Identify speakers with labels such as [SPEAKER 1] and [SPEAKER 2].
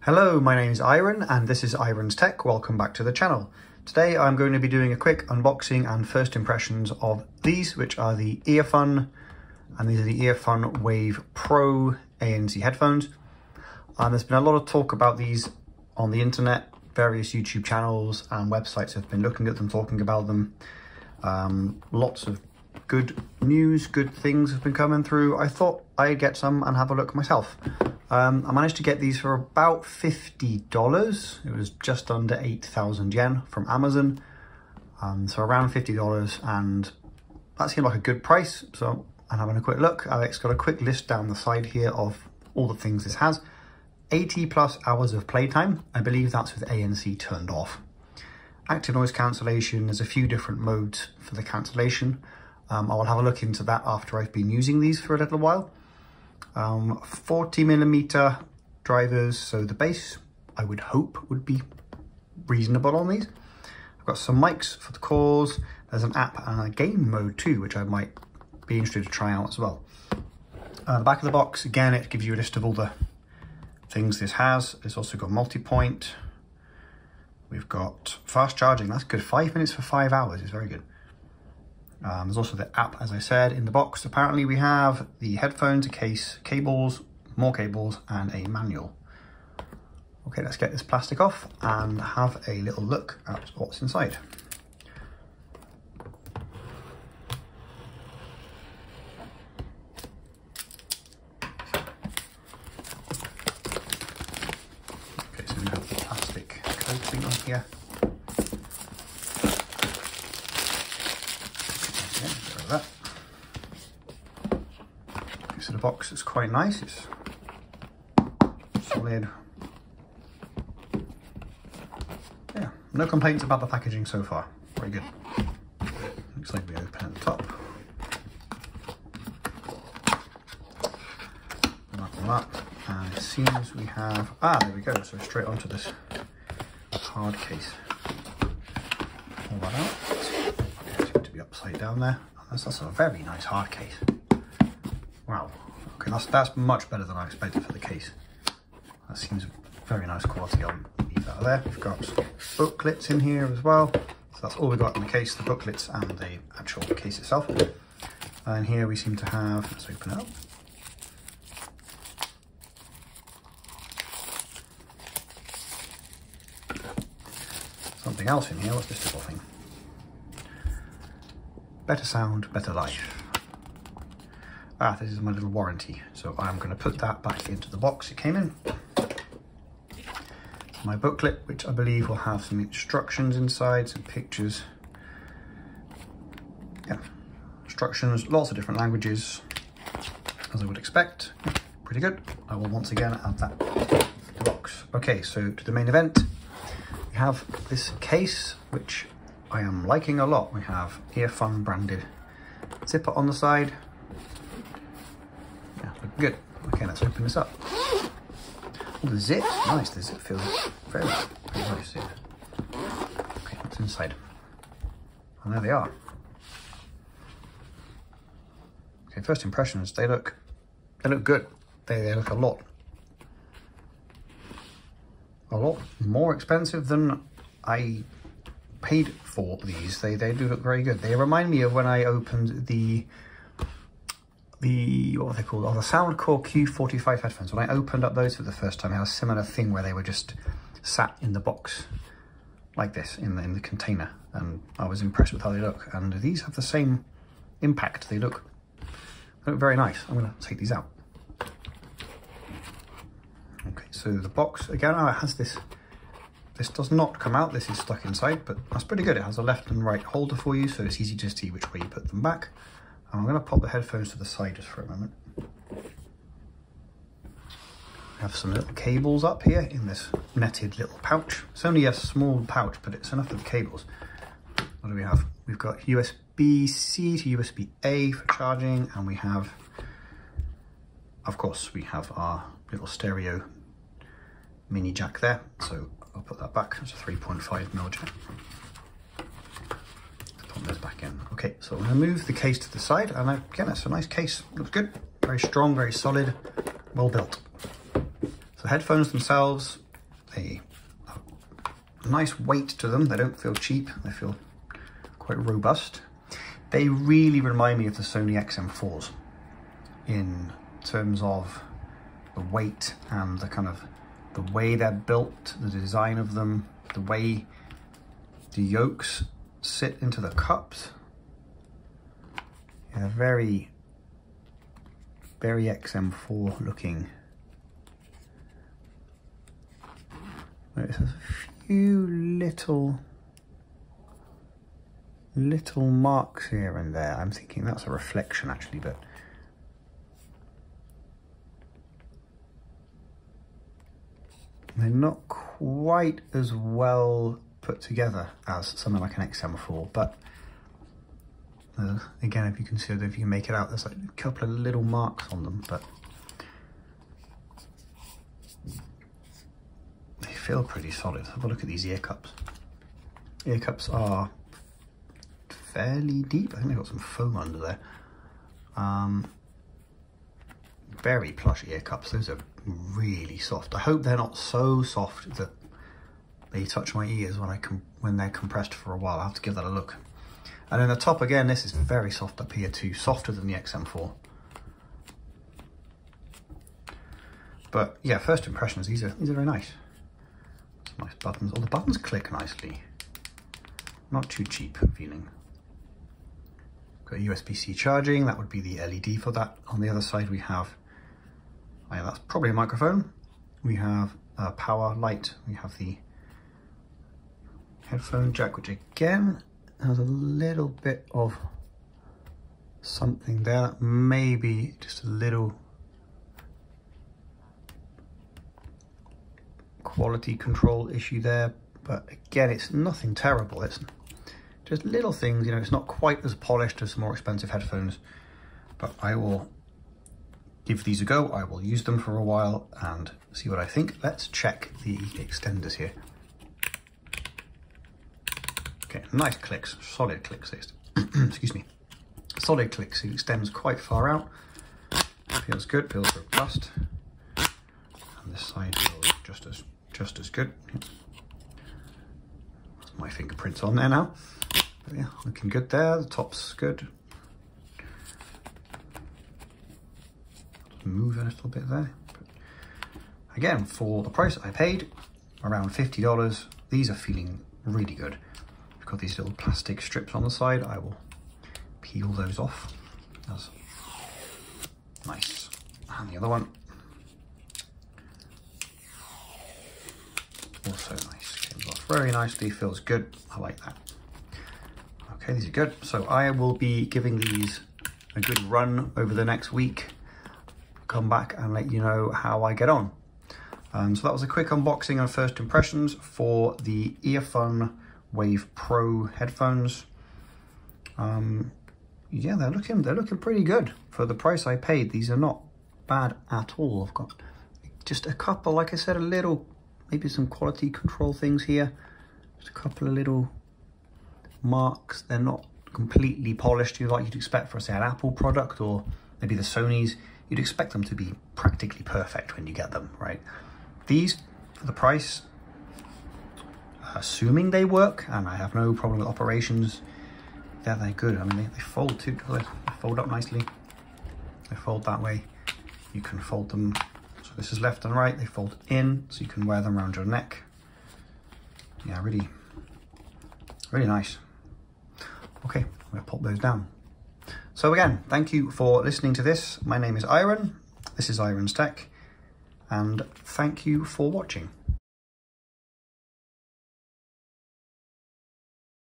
[SPEAKER 1] Hello, my name is Iron and this is Iron's Tech. Welcome back to the channel. Today I'm going to be doing a quick unboxing and first impressions of these, which are the Earfun, and these are the Earfun Wave Pro ANC headphones. There's been a lot of talk about these on the internet. Various YouTube channels and websites have been looking at them, talking about them. Lots of good news, good things have been coming through. I thought I'd get some and have a look myself. I managed to get these for about $50. It was just under 8,000 yen from Amazon. So around $50, and that seemed like a good price. So I'm having a quick look. It's got a quick list down the side here of all the things this has. 80 plus hours of playtime. I believe that's with ANC turned off. Active noise cancellation. There's a few different modes for the cancellation. I will have a look into that after I've been using these for a little while. 40mm drivers, so the bass I would hope would be reasonable on these. I've got some mics for the calls. There's an app and a game mode too, which I might be interested to try out as well. The back of the box, again, it gives you a list of all the things this has. It's also got multi-point. We've got fast charging. That's good. 5 minutes for 5 hours is very good. There's also the app, as I said, in the box. Apparently we have the headphones, a case, cables, more cables, and a manual. Okay, let's get this plastic off and have a little look at what's inside. Okay, so we have the plastic coating on here. That. Okay, so the box is quite nice, it's solid. Yeah, no complaints about the packaging so far, very good. Looks like we open at the top. And it seems we have, there we go, so straight onto this hard case. Pull that out, it seems to be upside down there. That's a very nice hard case. Wow. Okay, that's much better than I expected for the case. That seems very nice quality. I'll leave that there. We've got booklets in here as well. So that's all we've got in the case, the booklets and the actual case itself. And here we seem to have, let's open it up. Something else in here. What's this little thing? Better sound, better life. This is my little warranty. So I'm going to put that back into the box it came in. My booklet, which I believe will have some instructions inside, some pictures. Yeah, instructions, lots of different languages, as I would expect. Pretty good. I will once again add that to the box. Okay, so to the main event, we have this case, which I am liking a lot. We have Earfun branded zipper on the side. Yeah, looking good. Okay, let's open this up. Oh, the zip, nice. The zip feels very nice. Yeah. Okay, what's inside? And there they are. Okay, first impressions. They look good. They look a lot more expensive than I paid for these. They do look very good. They remind me of when I opened the what were they called? Oh, the Soundcore Q45 headphones. When I opened up those for the first time, I had a similar thing where they were just sat in the box like this in the container, and I was impressed with how they look. And these have the same impact. They look very nice. I'm gonna take these out. Okay, so the box again. Oh, it has this. This does not come out, this is stuck inside, but that's pretty good. It has a left and right holder for you, so it's easy to see which way you put them back. And I'm going to pop the headphones to the side just for a moment. We have some little cables up here in this netted little pouch. It's only a small pouch, but it's enough of the cables. What do we have? We've got USB-C to USB-A for charging, and we have, of course, we have our little stereo mini jack there. So I'll put that back. It's a 3.5mm jack. Put those back in. Okay, so I'm going to move the case to the side, and again, it's a nice case. Looks good. Very strong, very solid, well built. So the headphones themselves, a nice weight to them. They don't feel cheap, they feel quite robust. They really remind me of the Sony XM4s in terms of the weight and the kind of the way they're built, the design of them, the way the yokes sit into the cups. Yeah, very, very XM4 looking. There's a few little marks here and there. I'm thinking that's a reflection actually, but they're not quite as well put together as something like an XM4, but again, if you consider, if you can make it out, there's like a couple of little marks on them, but they feel pretty solid. Have a look at these ear cups. Ear cups are fairly deep. I think they've got some foam under there. Very plush ear cups. Those are really soft. I hope they're not so soft that they touch my ears when they're compressed for a while. I'll have to give that a look. And then the top again, this is very soft up here too, softer than the XM4. But yeah, first impressions, these are very nice. Some nice buttons. Oh, the buttons click nicely. Not too cheap feeling. Got USB-C charging, that would be the LED for that. On the other side we have, oh yeah, that's probably a microphone. We have a power light, we have the headphone jack, which again has a little bit of something there. Maybe just a little quality control issue there, but again, it's nothing terrible. It's just little things, you know, it's not quite as polished as more expensive headphones, but I will give these a go. I will use them for a while and see what I think. Let's check the extenders here. Okay, nice clicks, solid clicks. Excuse me, solid clicks. It extends quite far out. Feels good, feels robust. And this side feels just as good. That's my fingerprints on there now. But yeah, looking good there. The top's good. Move a little bit there. But again, for the price I paid, around $50, these are feeling really good. Got these little plastic strips on the side. I will peel those off. That's nice. And the other one, also nice. Comes off very nicely, feels good. I like that. Okay, these are good. So I will be giving these a good run over the next week. Come back and let you know how I get on. So that was a quick unboxing and first impressions for the Earfun Wave Pro headphones. Yeah, they're looking pretty good for the price I paid. These are not bad at all. I've got just a couple, like I said, a little, maybe some quality control things here. Just a couple of little marks. They're not completely polished, like you'd expect for, say, an Apple product or maybe the Sony's. You'd expect them to be practically perfect when you get them, right? These, for the price, assuming they work, and I have no problem with operations, yeah, they're good. I mean, they fold too, they fold up nicely. They fold that way. You can fold them, so this is left and right. They fold in, so you can wear them around your neck. Yeah, really, really nice. Okay, I'm gonna pop those down. So again, thank you for listening to this. My name is Iron. This is Iron's Tech, and thank you for watching.